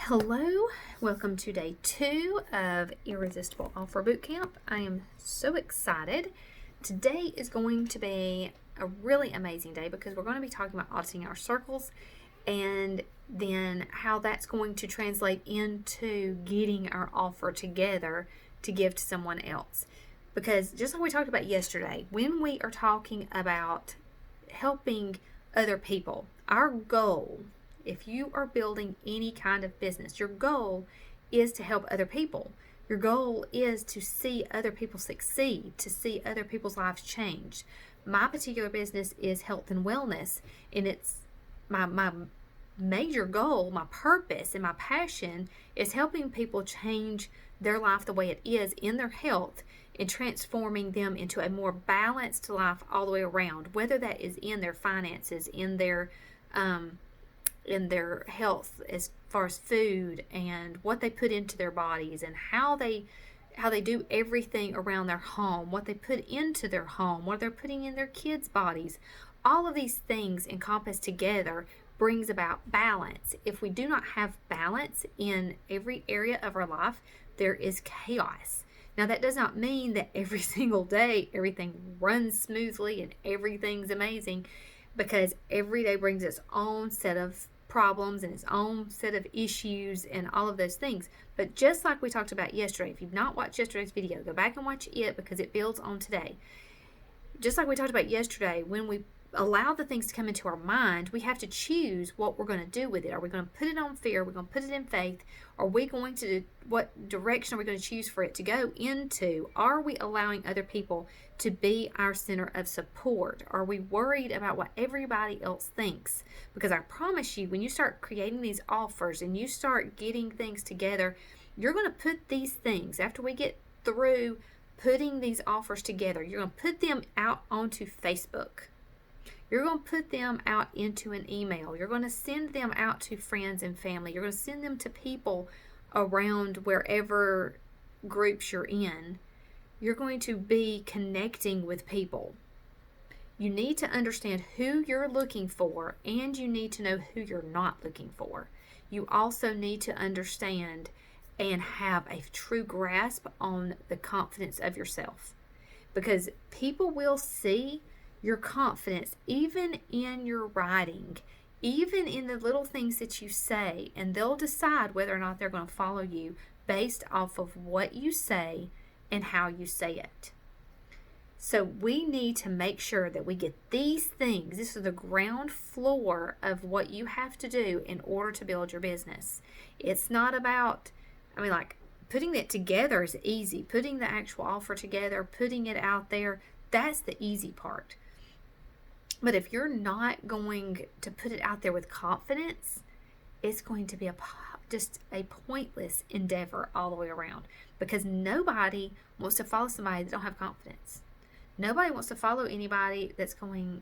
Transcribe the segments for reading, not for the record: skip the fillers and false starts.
Hello, welcome to day 2 of Irresistible Offer Bootcamp. I am so excited. Today is going to be a really amazing day because we're going to be talking about auditing our circles and then how that's going to translate into getting our offer together to give to someone else. Because just like we talked about yesterday, when we are talking about helping other people, our goal, if you are building any kind of business, your goal is to help other people. Your goal is to see other people succeed, to see other people's lives change. My particular business is health and wellness, and it's my major goal, my purpose, and my passion is helping people change their life the way it is in their health and transforming them into a more balanced life all the way around, whether that is in their finances, in their health as far as food and what they put into their bodies and how they do everything around their home, what they put into their home, what they're putting in their kids' bodies. All of these things encompassed together brings about balance. If we do not have balance in every area of our life, there is chaos. Now, that does not mean that every single day everything runs smoothly and everything's amazing, because every day brings its own set of problems and its own set of issues and all of those things. But just like we talked about yesterday, if you've not watched yesterday's video, go back and watch it because it builds on today. Just like we talked about yesterday, when we allow the things to come into our mind, we have to choose what we're going to do with it. Are we going to put it on fear? Are we going to put it in faith? Are we going to, what direction are we going to choose for it to go into? Are we allowing other people to be our center of support? Are we worried about what everybody else thinks? Because I promise you, when you start creating these offers and you start getting things together, you're going to put these things, after we get through putting these offers together, you're going to put them out onto Facebook. You're going to put them out into an email. You're going to send them out to friends and family. You're going to send them to people around wherever groups you're in. You're going to be connecting with people. You need to understand who you're looking for, and you need to know who you're not looking for. You also need to understand and have a true grasp on the confidence of yourself, because people will see your confidence even in your writing, even in the little things that you say, and they'll decide whether or not they're going to follow you based off of what you say and how you say it. So we need to make sure that we get these things. This is the ground floor of what you have to do in order to build your business. It's not about, putting it together is easy. Putting the actual offer together, putting it out there, that's the easy part. But if you're not going to put it out there with confidence, it's going to be just a pointless endeavor all the way around, because nobody wants to follow somebody that don't have confidence. Nobody wants to follow anybody that's going,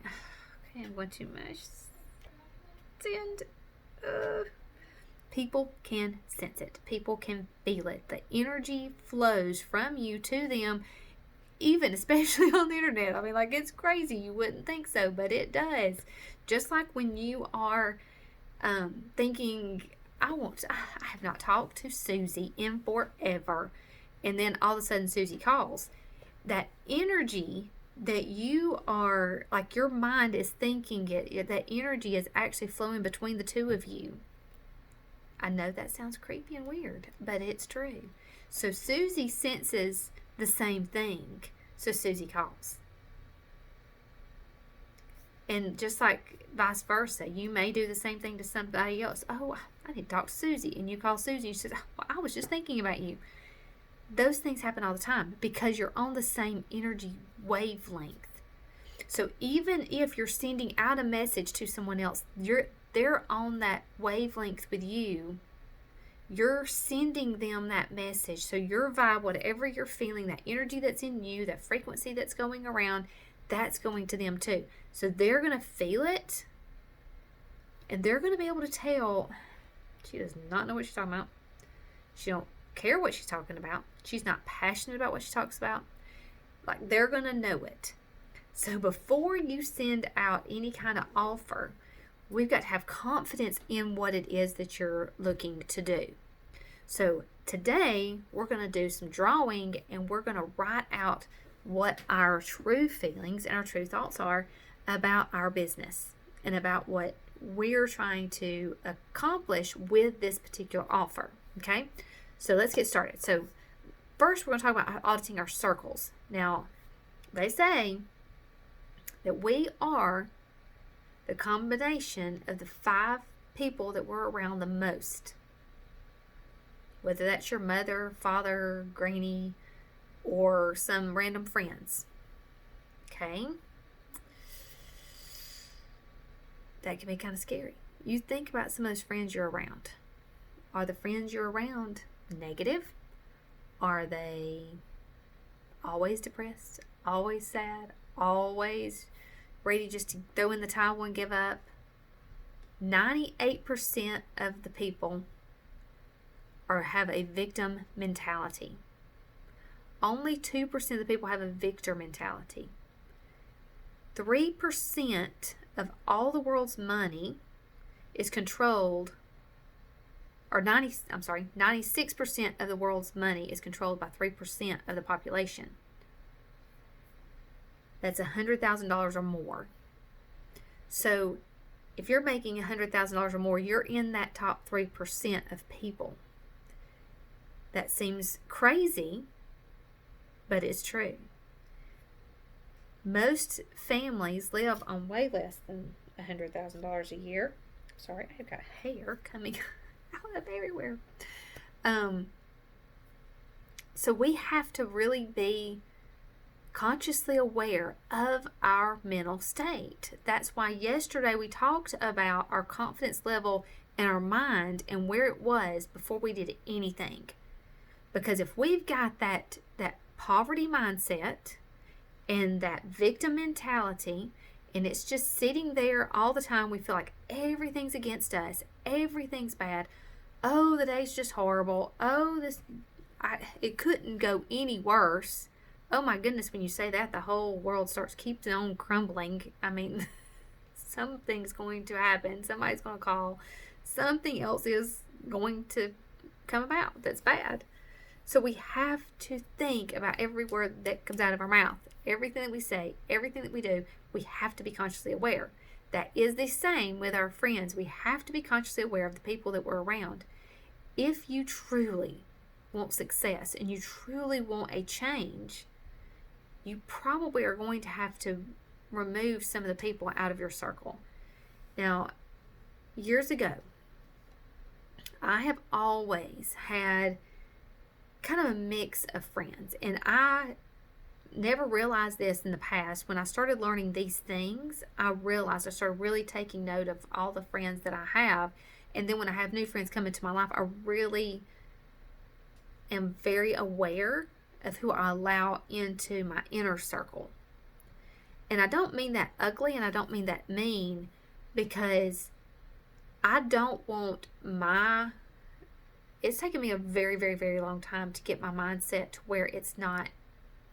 okay, I'm going too much. People can sense it. People can feel it. The energy flows from you to them, even especially on the internet. It's crazy. You wouldn't think so, but it does. Just like when you are thinking, I have not talked to Susie in forever, and then all of a sudden Susie calls. That energy that you are, like, your mind is thinking it, that energy is actually flowing between the two of you. I know that sounds creepy and weird, but it's true. So Susie senses the same thing, so Susie calls. And just like vice versa, you may do the same thing to somebody else. Oh, I need to talk to Susie, and you call Susie. You say, well, I was just thinking about you. Those things happen all the time because you're on the same energy wavelength. So even if you're sending out a message to someone else, they're on that wavelength with you. You're sending them that message. So your vibe, whatever you're feeling, that energy that's in you, that frequency that's going around, that's going to them too. So they're going to feel it, and they're going to be able to tell she does not know what she's talking about. She don't care what she's talking about. She's not passionate about what she talks about. Like, they're going to know it. So before you send out any kind of offer, we've got to have confidence in what it is that you're looking to do. So today we're going to do some drawing, and we're going to write out what our true feelings and our true thoughts are about our business and about what we're trying to accomplish with this particular offer. Okay, so let's get started. So first, we're going to talk about auditing our circles. Now, they say that we are the combination of the 5 people that we're around the most. Whether that's your mother, father, granny, or some random friends. Okay? That can be kind of scary. You think about some of those friends you're around. Are the friends you're around negative? Are they always depressed? Always sad? Always ready just to throw in the towel and give up? 98% of the people have a victim mentality. Only 2% of the people have a victor mentality. 3% of all the world's money is controlled, or 96% of the world's money is controlled by 3% of the population. That's $100,000 or more. So if you're making $100,000 or more, you're in that top 3% of people. That seems crazy, but it's true. Most families live on way less than $100,000 a year. Sorry, I've got hair coming out of everywhere. So we have to really be consciously aware of our mental state. That's why yesterday we talked about our confidence level in our mind and where it was before we did anything. Because if we've got that poverty mindset and that victim mentality, and it's just sitting there all the time, we feel like everything's against us, everything's bad, oh, the day's just horrible, oh, it couldn't go any worse. Oh my goodness, when you say that, the whole world keeps on crumbling. I mean, something's going to happen, somebody's going to call, something else is going to come about that's bad. So we have to think about every word that comes out of our mouth, everything that we say, everything that we do. We have to be consciously aware. That is the same with our friends. We have to be consciously aware of the people that we're around. If you truly want success and you truly want a change, you probably are going to have to remove some of the people out of your circle. Now, years ago, I have always had kind of a mix of friends, and I never realized this in the past. When I started learning these things, I started really taking note of all the friends that I have, and then when I have new friends come into my life, I really am very aware of who I allow into my inner circle. And I don't mean that ugly, and I don't mean that mean, because I don't want it's taken me a very, very, very long time to get my mindset to where it's not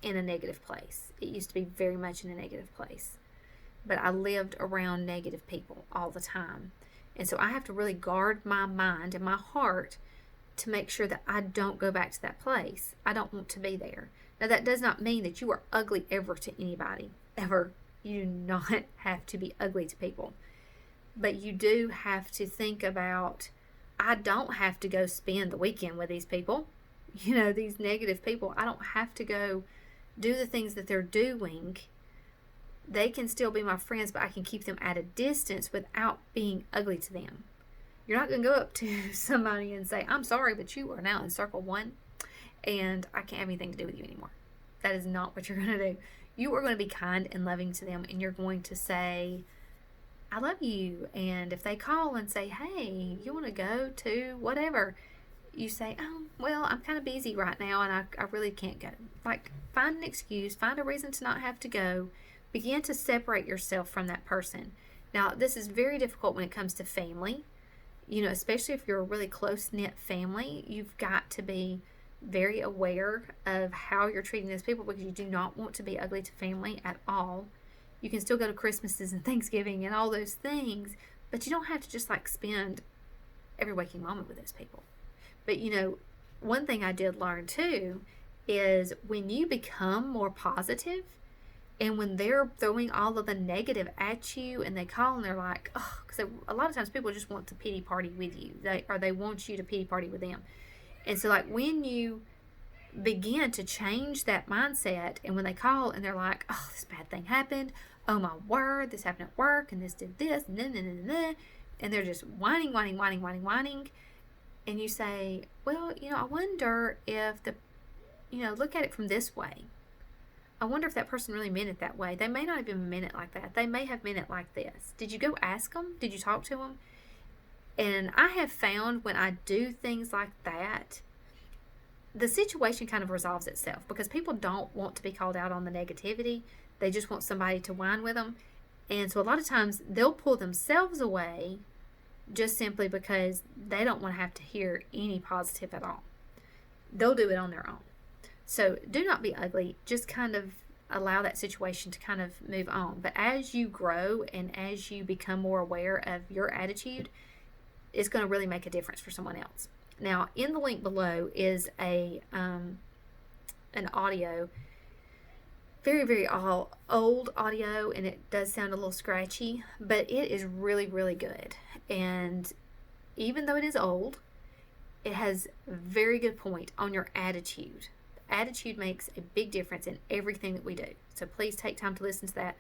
in a negative place. It used to be very much in a negative place. But I lived around negative people all the time. And so I have to really guard my mind and my heart to make sure that I don't go back to that place. I don't want to be there. Now, that does not mean that you are ugly ever to anybody. Ever. You do not have to be ugly to people. But you do have to think about, I don't have to go spend the weekend with these people. These negative people. I don't have to go do the things that they're doing. They can still be my friends, but I can keep them at a distance without being ugly to them. You're not going to go up to somebody and say, I'm sorry, but you are now in circle 1 and I can't have anything to do with you anymore. That is not what you're going to do. You are going to be kind and loving to them, and you're going to say, I love you. And if they call and say, hey, you want to go to whatever, you say, oh, well, I'm kind of busy right now and I really can't go. Like, find an excuse, find a reason to not have to go. Begin to separate yourself from that person. Now, this is very difficult when it comes to family. Especially if you're a really close-knit family, you've got to be very aware of how you're treating those people, because you do not want to be ugly to family at all. You can still go to Christmases and Thanksgiving and all those things, But you don't have to just like spend every waking moment with those people. But one thing I did learn too is when you become more positive, and when they're throwing all of the negative at you and they call and they're like, oh, because a lot of times people just want to pity party with you, they want you to pity party with them. And so like when you begin to change that mindset, and when they call and they're like, oh, this bad thing happened, oh my word, this happened at work, and this did this, and then, and they're just whining, and you say, well, I wonder if look at it from this way. I wonder if that person really meant it that way. They may not have even meant it like that. They may have meant it like this. Did you go ask them? Did you talk to them? And I have found when I do things like that, the situation kind of resolves itself, because people don't want to be called out on the negativity. They just want somebody to whine with them. And so a lot of times they'll pull themselves away just simply because they don't want to have to hear any positive at all. They'll do it on their own. So do not be ugly. Just kind of allow that situation to kind of move on. But as you grow and as you become more aware of your attitude, it's going to really make a difference for someone else. Now, in the link below is an audio, very, very old audio, and it does sound a little scratchy, but it is really, really good. And even though it is old, it has a very good point on your attitude. Attitude makes a big difference in everything that we do. So please take time to listen to that.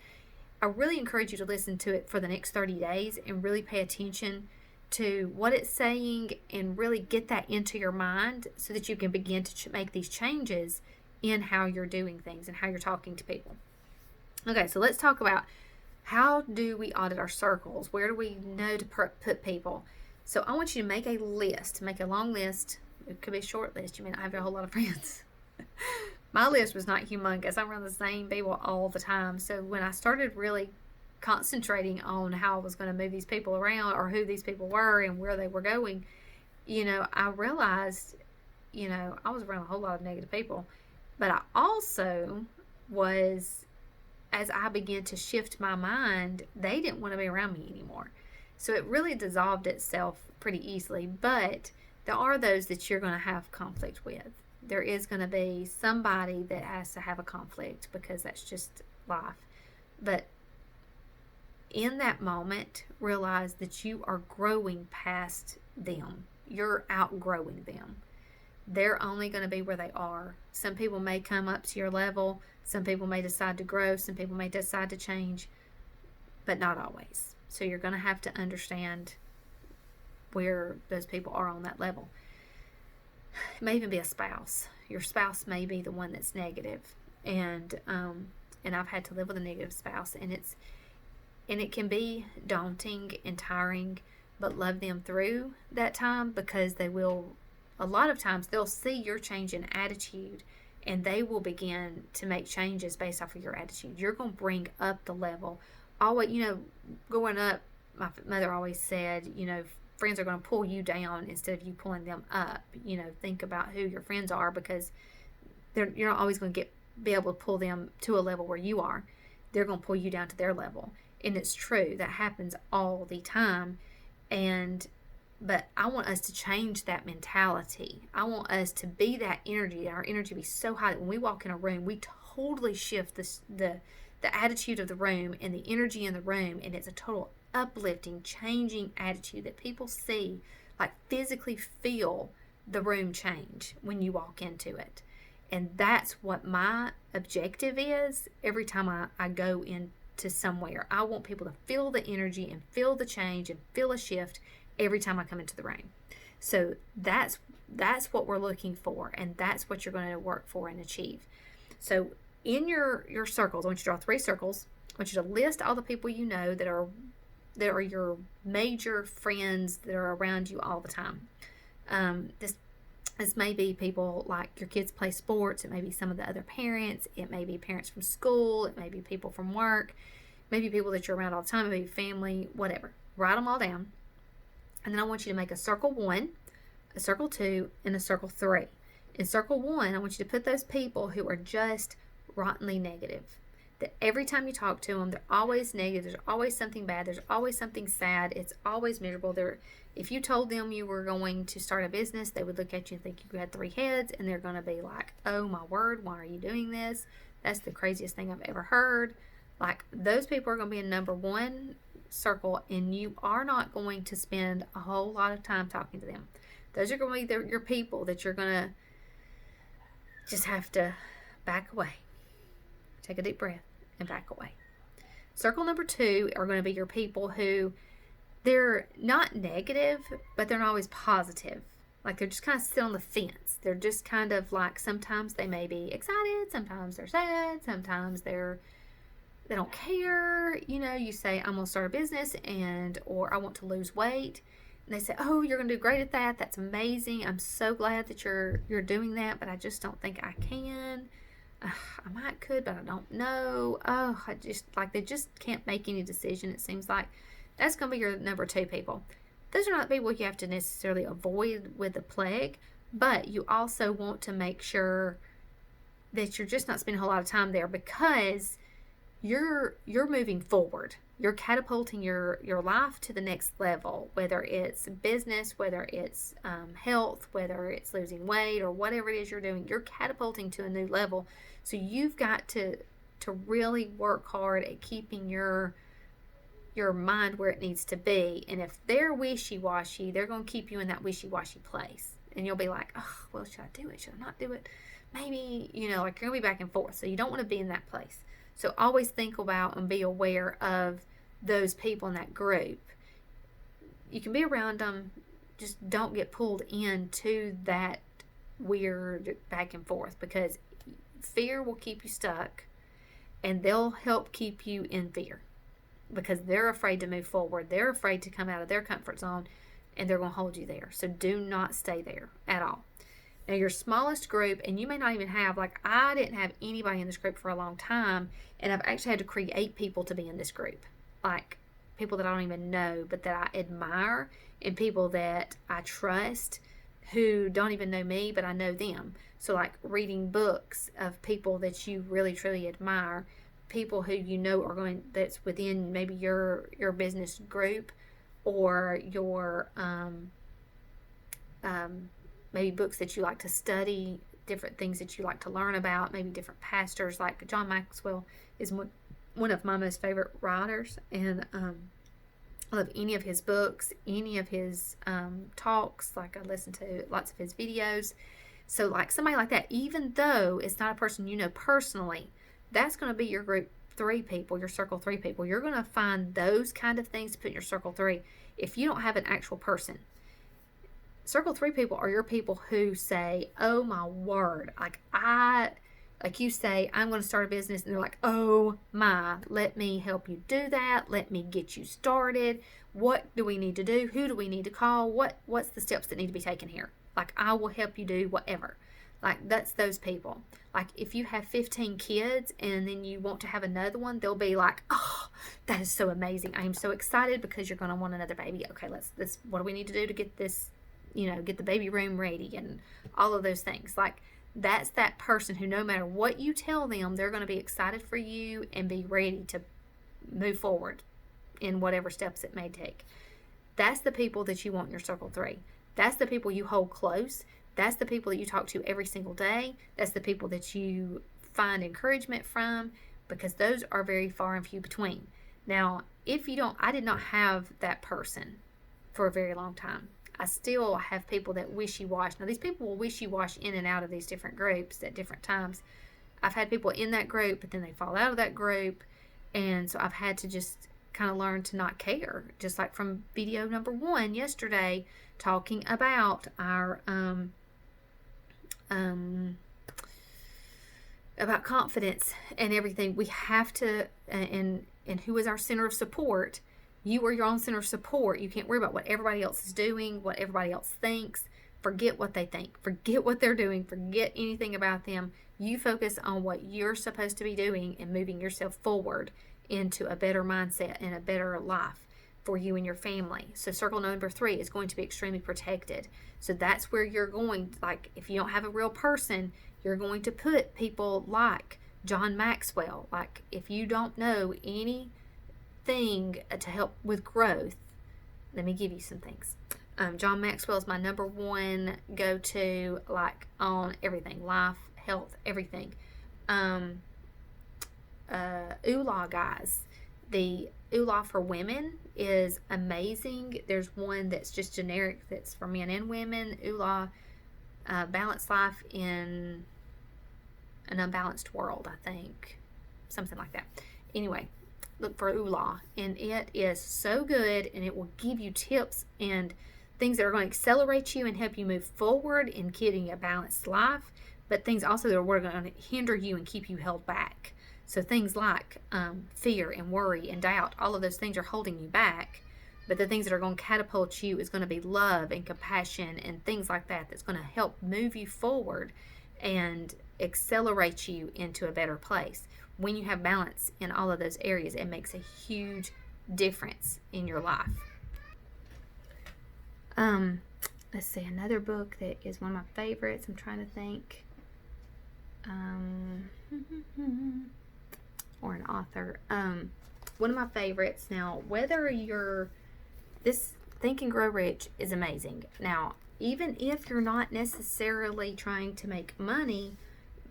I really encourage you to listen to it for the next 30 days and really pay attention to what it's saying and really get that into your mind so that you can begin to make these changes in how you're doing things and how you're talking to people. Okay, so let's talk about how do we audit our circles? Where do we know to put people? So I want you to make a list, make a long list. It could be a short list. You may not have a whole lot of friends. My list was not humongous. I'm around the same people all the time. So when I started really concentrating on how I was going to move these people around, or who these people were and where they were going, I realized, I was around a whole lot of negative people. But I also was, as I began to shift my mind, they didn't want to be around me anymore. So it really dissolved itself pretty easily. But there are those that you're going to have conflict with. There is going to be somebody that has to have a conflict, because that's just life. But in that moment, realize that you are growing past them. You're outgrowing them. They're only going to be where they are. Some people may come up to your level. Some people may decide to grow. Some people may decide to change, but not always. So you're going to have to understand where those people are on that level. It may even be a spouse. Your spouse may be the one that's negative, and I've had to live with a negative spouse, and it can be daunting and tiring, but love them through that time, because they will, a lot of times they'll see your change in attitude, and they will begin to make changes based off of your attitude. You're going to bring up the level. Always, growing up, my mother always said, friends are going to pull you down instead of you pulling them up. Think about who your friends are, because you're not always going to be able to pull them to a level where you are. They're going to pull you down to their level. And it's true. That happens all the time. But I want us to change that mentality. I want us to be that energy, our energy be so high that when we walk in a room, we totally shift the attitude of the room and the energy in the room, and it's a total uplifting, changing attitude that people see, like physically feel the room change when you walk into it. And that's what my objective is every time I go into somewhere. I want people to feel the energy and feel the change and feel a shift every time I come into the room. So that's what we're looking for, and that's what you're going to work for and achieve. So in your circles, I want you to draw 3 circles. I want you to list all the people you know that are your major friends that are around you all the time. This may be people like your kids play sports. It may be some of the other parents. It may be parents from school. It may be people from work. Maybe people that you're around all the time. It may be family, whatever. Write them all down. And then I want you to make a circle 1, a circle 2, and a circle 3. In circle 1, I want you to put those people who are just rottenly negative. that every time you talk to them, they're always negative. There's always something bad. There's always something sad. It's always miserable. If you told them you were going to start a business, they would look at you and think you had 3 heads, and they're going to be like, oh my word, why are you doing this? That's the craziest thing I've ever heard. Like, those people are going to be in number 1 circle, and you are not going to spend a whole lot of time talking to them. Those are going to be your people that you're going to just have to back away. Take a deep breath and back away. Circle number 2 are going to be your people who, they're not negative, but they're not always positive. Like, they're just kind of sit on the fence. They're just kind of like, sometimes they may be excited, sometimes they're sad, sometimes they don't care. You know, you say, I'm going to start a business, or I want to lose weight. And they say, oh, you're going to do great at that. That's amazing. I'm so glad that you're doing that, but I just don't think I can. I could, but I don't know. Oh, they just can't make any decision, it seems like. That's going to be your number 2 people. Those are not people you have to necessarily avoid with the plague, but you also want to make sure that you're just not spending a whole lot of time there, because you're moving forward. You're catapulting your life to the next level, whether it's business, whether it's health, whether it's losing weight, or whatever it is you're doing. You're catapulting to a new level. So you've got to really work hard at keeping your mind where it needs to be. And if they're wishy-washy, they're going to keep you in that wishy-washy place. And you'll be like, oh, well, should I do it? Should I not do it? Maybe, like, you're going to be back and forth. So you don't want to be in that place. So always think about and be aware of those people in that group. You can be around them, just don't get pulled into that weird back and forth, because fear will keep you stuck, and they'll help keep you in fear because they're afraid to move forward. They're afraid to come out of their comfort zone, and they're going to hold you there. So do not stay there at all. Now, your smallest group, and you may not even have, like, I didn't have anybody in this group for a long time, and I've actually had to create people to be in this group. Like, people that I don't even know, but that I admire, and people that I trust who don't even know me, but I know them. So, like, reading books of people that you really, truly admire, people who you know are going, that's within maybe your business group, or your, maybe books that you like to study, different things that you like to learn about, maybe different pastors. Like John Maxwell is one of my most favorite writers, and I love any of his books, any of his talks. Like, I listen to lots of his videos. So, like, somebody like that, even though it's not a person you know personally, that's going to be your group 3 people, your circle 3 people. You're going to find those kind of things to put in your circle 3 if you don't have an actual person. Circle 3 people are your people who say, oh my word, like you say, I'm going to start a business, and they're like, oh my, let me help you do that. Let me get you started. What do we need to do? Who do we need to call? What's the steps that need to be taken here? Like, I will help you do whatever. Like, that's those people. Like, if you have 15 kids and then you want to have another one, they'll be like, oh, that is so amazing. I am so excited because you're going to want another baby. Okay, let's what do we need to do to get this, get the baby room ready and all of those things. Like, that's that person who, no matter what you tell them, they're going to be excited for you and be ready to move forward in whatever steps it may take. That's the people that you want in your circle 3. That's the people you hold close. That's the people that you talk to every single day. That's the people that you find encouragement from, because those are very far and few between. Now, I did not have that person for a very long time. I still have people that wishy-wash. Now, these people will wishy-wash in and out of these different groups at different times. I've had people in that group, but then they fall out of that group. And so I've had to just kind of learn to not care. Just like from video number 1 yesterday, talking about our about confidence and everything. We have to, and who is our center of support. You are your own center of support. You can't worry about what everybody else is doing, what everybody else thinks. Forget what they think. Forget what they're doing. Forget anything about them. You focus on what you're supposed to be doing and moving yourself forward into a better mindset and a better life for you and your family. So circle number 3 is going to be extremely protected. So that's where you're going, like, if you don't have a real person, you're going to put people like John Maxwell. Like, if you don't know anything to help with growth, let me give you some things. John Maxwell is my number one go-to, like, on everything, life, health, everything. Oolah, guys. The Oolah for women is amazing. There's one that's just generic that's for men and women. Oolah, Balanced Life in an Unbalanced World, I think. Something like that. Anyway, look for Oolah, and it is so good, and it will give you tips and things that are going to accelerate you and help you move forward in getting a balanced life, but things also that are going to hinder you and keep you held back. So things like fear and worry and doubt, all of those things are holding you back. But the things that are going to catapult you is going to be love and compassion and things like that that's going to help move you forward and accelerate you into a better place. When you have balance in all of those areas, it makes a huge difference in your life. Let's see, another book that is one of my favorites. I'm trying to think. Or an author. One of my favorites. Now, whether this Think and Grow Rich is amazing. Now, even if you're not necessarily trying to make money,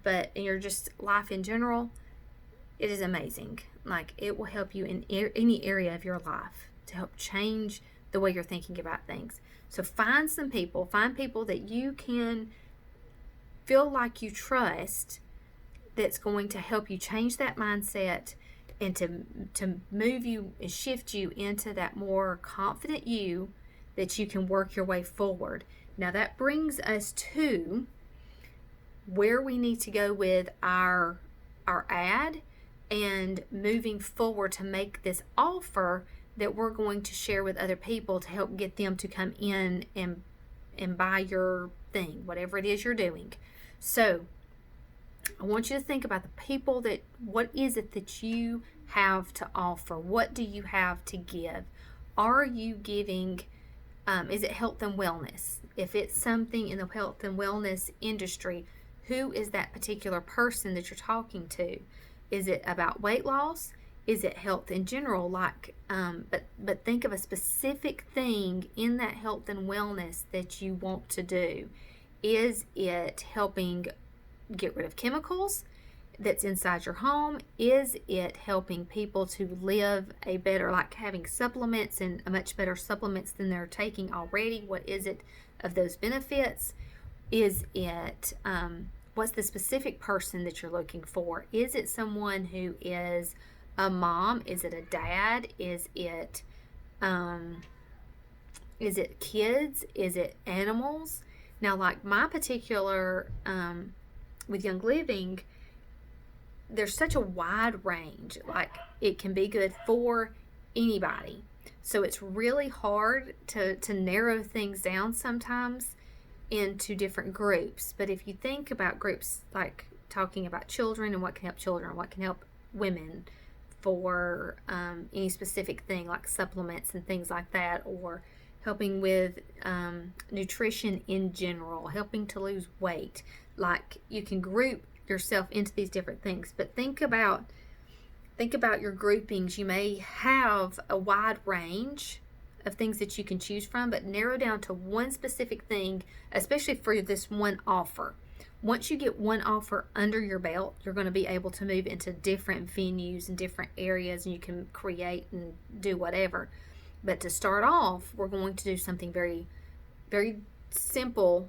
but you're just life in general, it is amazing. Like, it will help you in any area of your life to help change the way you're thinking about things. So find people that you can feel like you trust, that's going to help you change that mindset and to move you and shift you into that more confident you that you can work your way forward. Now that brings us to where we need to go with our ad and moving forward to make this offer that we're going to share with other people to help get them to come in and buy your thing, whatever it is you're doing. So I want you to think about the people what is it that you have to offer? What do you have to give? Are you giving, is it health and wellness? If it's something in the health and wellness industry, who is that particular person that you're talking to? Is it about weight loss? Is it health in general? Like, but think of a specific thing in that health and wellness that you want to do. Is it helping get rid of chemicals that's inside your home? Is it helping people to live a better, like having supplements and a much better supplements than they're taking already? What is it of those benefits? Is it, what's the specific person that you're looking for? Is it someone who is a mom? Is it a dad? Is it kids? Is it animals? Now, like my particular, with Young Living, there's such a wide range. Like, it can be good for anybody. So it's really hard to narrow things down sometimes into different groups. But if you think about groups like talking about children and what can help children, what can help women for any specific thing like supplements and things like that, or helping with nutrition in general, helping to lose weight. Like, you can group yourself into these different things, but think about your groupings. You may have a wide range of things that you can choose from, but narrow down to one specific thing, especially for this one offer. Once you get one offer under your belt, you're going to be able to move into different venues and different areas, and you can create and do whatever. But to start off, we're going to do something very, very simple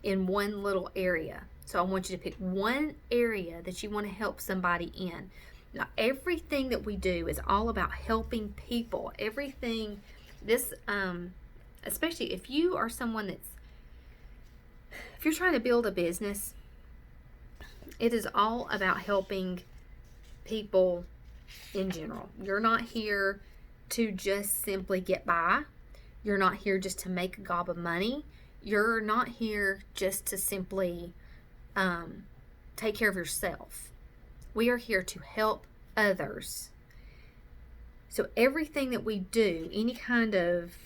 in one little area. So I want you to pick one area that you want to help somebody in. Now, everything that we do is all about helping people. Everything, especially if you are someone if you're trying to build a business, it is all about helping people in general. You're not here to just simply get by. You're not here just to make a gob of money. You're not here just to simply take care of yourself. We are here to help others. So everything that we do, any kind of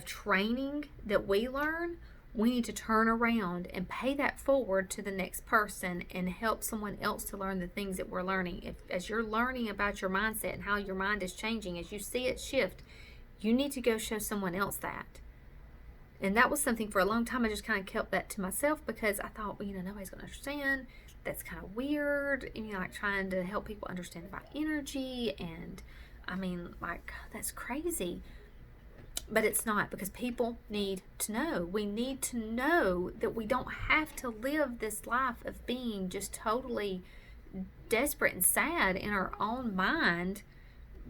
training that we learn, we need to turn around and pay that forward to the next person and help someone else to learn the things that we're learning. As you're learning about your mindset and how your mind is changing, as you see it shift, you need to go show someone else that. And that was something for a long time. I just kind of kept that to myself because I thought, well, nobody's going to understand. That's kind of weird. And, like trying to help people understand about energy. And that's crazy. But it's not, because people need to know. We need to know that we don't have to live this life of being just totally desperate and sad in our own mind,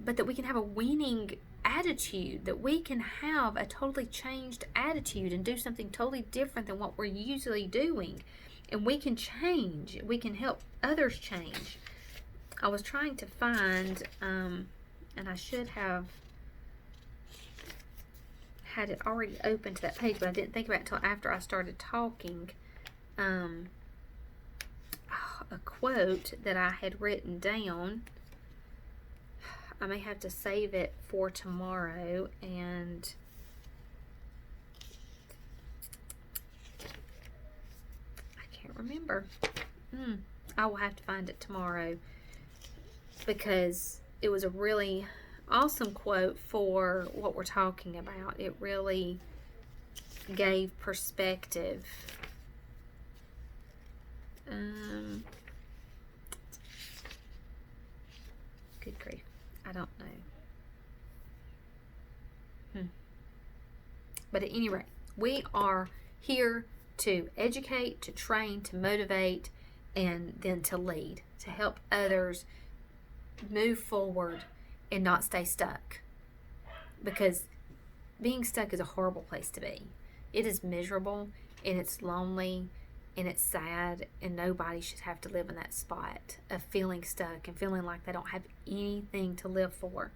but that we can have a winning attitude, that we can have a totally changed attitude and do something totally different than what we're usually doing. And we can change. We can help others change. I was trying to find, and I should have had it already open to that page, but I didn't think about it until after I started talking. A quote that I had written down. I may have to save it for tomorrow, and I can't remember. I will have to find it tomorrow, because it was a really awesome quote for what we're talking about. It really gave perspective. Good grief. I don't know. But at any rate, we are here to educate, to train, to motivate, and then to lead, to help others move forward and not stay stuck. Because being stuck is a horrible place to be. It is miserable, and it's lonely, and it's sad, and nobody should have to live in that spot of feeling stuck and feeling like they don't have anything to live for.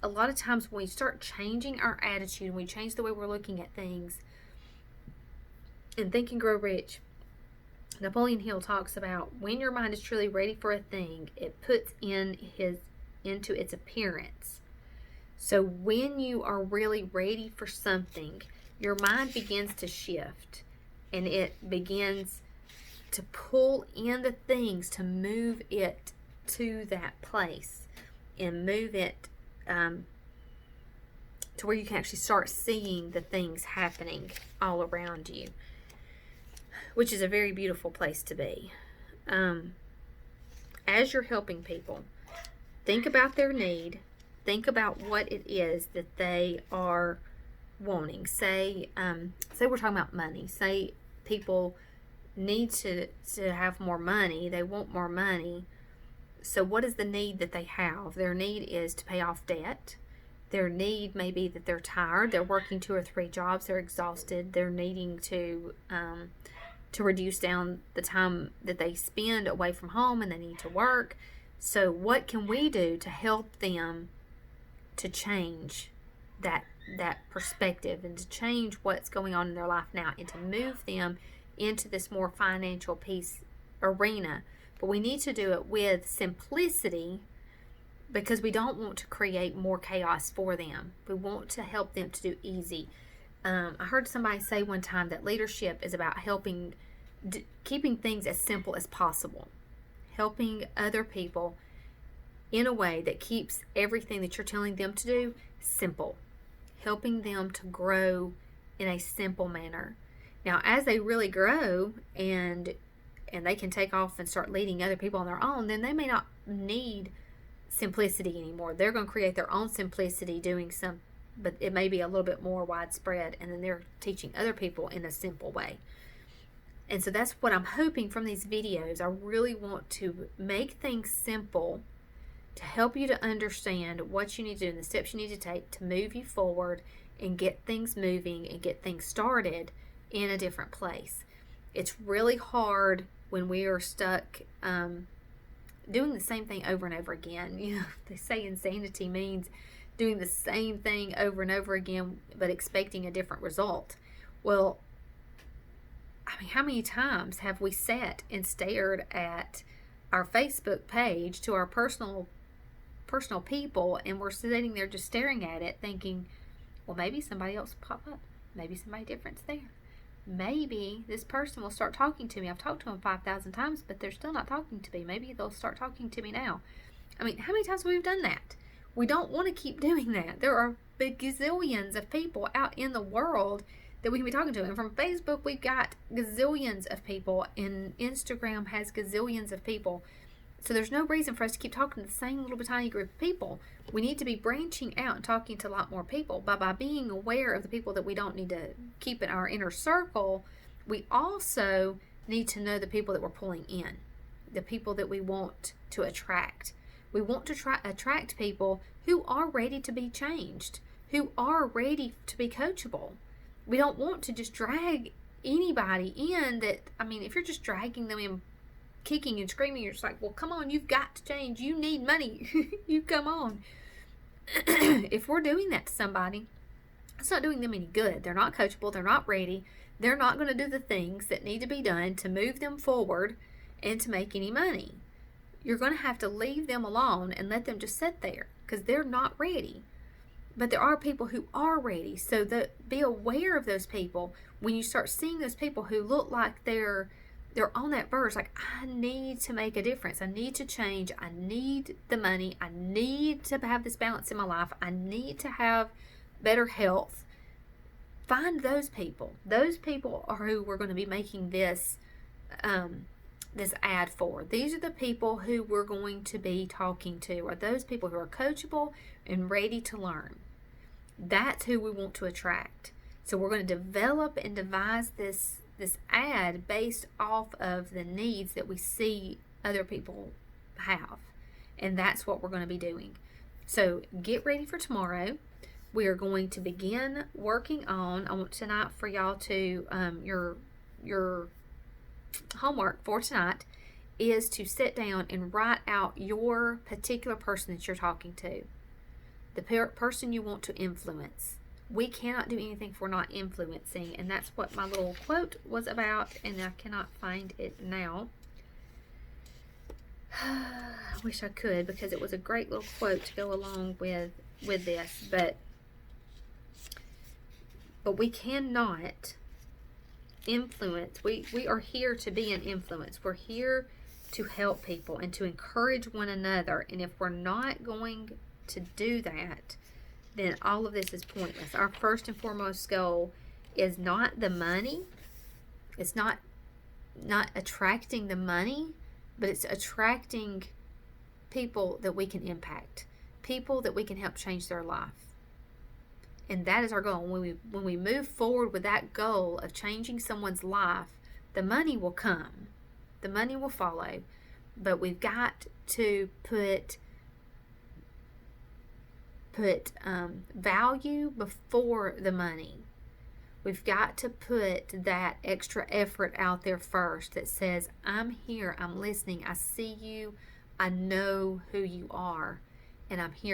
A lot of times when we start changing our attitude, and we change the way we're looking at things, and Think and Grow Rich, Napoleon Hill talks about when your mind is truly ready for a thing, it puts into its appearance. So when you are really ready for something, your mind begins to shift, and it begins to pull in the things to move it to that place and move it to where you can actually start seeing the things happening all around you, which is a very beautiful place to be. As you're helping people, think about their need. Think about what it is that they are wanting. Say we're talking about money. Say people need to have more money. They want more money. So what is the need that they have? Their need is to pay off debt. Their need may be that they're tired. They're working 2 or 3 jobs. They're exhausted. They're needing to reduce down the time that they spend away from home, and they need to work. So what can we do to help them to change that perspective, and to change what's going on in their life now, and to move them into this more financial peace arena? But we need to do it with simplicity, because we don't want to create more chaos for them. We want to help them to do easy. I heard somebody say one time that leadership is about keeping things as simple as possible, helping other people in a way that keeps everything that you're telling them to do simple, helping them to grow in a simple manner. Now, as they really grow and they can take off and start leading other people on their own, then they may not need simplicity anymore. They're going to create their own simplicity doing but it may be a little bit more widespread, and then they're teaching other people in a simple way. And so that's what I'm hoping from these videos. I really want to make things simple to help you to understand what you need to do and the steps you need to take to move you forward and get things moving and get things started in a different place. It's really hard when we are stuck doing the same thing over and over again. They say insanity means doing the same thing over and over again, but expecting a different result. Well, how many times have we sat and stared at our Facebook page to our personal people, and we're sitting there just staring at it thinking, well, maybe somebody else will pop up. Maybe somebody different's there. Maybe this person will start talking to me. I've talked to them 5,000 times, but they're still not talking to me. Maybe they'll start talking to me now. I mean, how many times have we done that? We don't want to keep doing that. There are gazillions of people out in the world that we can be talking to. And from Facebook, we've got gazillions of people, and Instagram has gazillions of people. So there's no reason for us to keep talking to the same little tiny group of people. We need to be branching out and talking to a lot more people. By being aware of the people that we don't need to keep in our inner circle, we also need to know the people that we're pulling in, the people that we want to attract. We want to attract people who are ready to be changed, who are ready to be coachable. We don't want to just drag anybody in that, I mean, if you're just dragging them in kicking and screaming, you're just like, well, come on, you've got to change. You need money. You come on. If we're doing that to somebody, it's not doing them any good. They're not coachable. They're not ready. They're not going to do the things that need to be done to move them forward and to make any money. You're going to have to leave them alone and let them just sit there because they're not ready. But there are people who are ready. So be aware of those people. When you start seeing those people who look like they're on that verge, like, I need to make a difference. I need to change. I need the money. I need to have this balance in my life. I need to have better health. Find those people. Those people are who we're going to be making this ad for. These are the people who we're going to be talking to, are those people who are coachable and ready to learn. That's who we want to attract. So we're going to develop and devise this ad based off of the needs that we see other people have. And that's what we're going to be doing. So get ready for tomorrow. We are going to begin working on, I want tonight for y'all to, your homework for tonight is to sit down and write out your particular person that you're talking to. The person you want to influence. We cannot do anything if we're not influencing, and that's what my little quote was about, and I cannot find it now. I wish I could, because it was a great little quote to go along with this, but we cannot influence. We are here to be an influence. We're here to help people and to encourage one another, and if we're not going to do that, then all of this is pointless. Our first and foremost goal is not the money. It's not attracting the money, but it's attracting people that we can impact, people that we can help change their life. And that is our goal. When we move forward with that goal of changing someone's life, the money will come. The money will follow. But we've got to put value before the money. We've got to put that extra effort out there first that says, I'm here, I'm listening, I see you, I know who you are, and I'm here